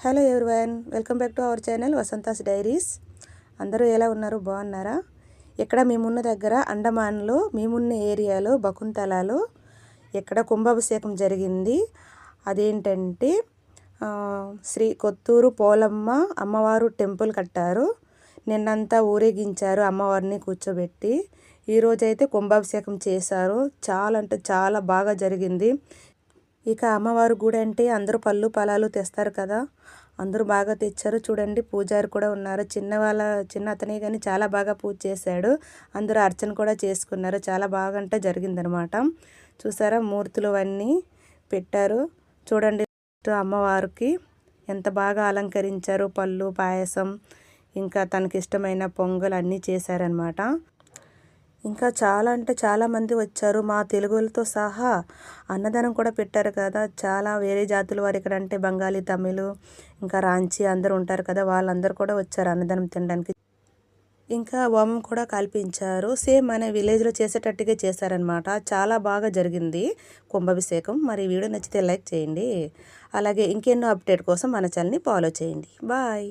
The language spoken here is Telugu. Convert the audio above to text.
Hello everyone, welcome back to our channel Vasantha's diaries. అందరూ ఎలా ఉన్నారు? బాగున్నారా? ఇక్కడ మేమున్న దగ్గర అండమాన్లో మేమున్న ఏరియాలో బకుంతలాలో ఇక్కడ కుంభాభిషేకం జరిగింది. అదేంటంటే శ్రీ కొత్తూరు పోలమ్మ అమ్మవారు టెంపుల్ కట్టారు. నిన్నంతా ఊరేగించారు అమ్మవారిని కూర్చోబెట్టి. ఈరోజైతే కుంభాభిషేకం చేశారు. చాలా అంటే చాలా బాగా జరిగింది. ఇక అమ్మవారు గుడి అంటే అందరూ పళ్ళు ఫలాలు తెస్తారు కదా, అందరూ బాగా తెచ్చారు. చూడండి, పూజారి కూడా ఉన్నారు. చిన్న అతనే కానీ చాలా బాగా పూజ చేశాడు. అందరూ అర్చన కూడా చేసుకున్నారు. చాలా బాగా అంటే జరిగిందనమాట. చూసారా, మూర్తులు అన్నీ పెట్టారు. చూడండి, అమ్మవారికి ఎంత బాగా అలంకరించారు. పళ్ళు, పాయసం, ఇంకా తనకి ఇష్టమైన పొంగల్ అన్నీ చేశారనమాట. ఇంకా చాలా అంటే చాలామంది వచ్చారు. మా తెలుగులతో సహా అన్నదానం కూడా పెట్టారు కదా. చాలా వేరే జాతుల వారు ఇక్కడ అంటే బెంగాలీ, తమిళ్, ఇంకా రాంచీ అందరూ ఉంటారు కదా, వాళ్ళందరూ కూడా వచ్చారు అన్నదానం తినడానికి. ఇంకా హోమం కూడా కల్పించారు. సేమ్ మన విలేజ్లో చేసేటట్టుగా చేశారనమాట. చాలా బాగా జరిగింది కుంభాభిషేకం. మరి వీడియో నచ్చితే లైక్ చేయండి. అలాగే ఇంకెన్నో అప్డేట్ కోసం మన ఛానల్ని ఫాలో చేయండి. బాయ్.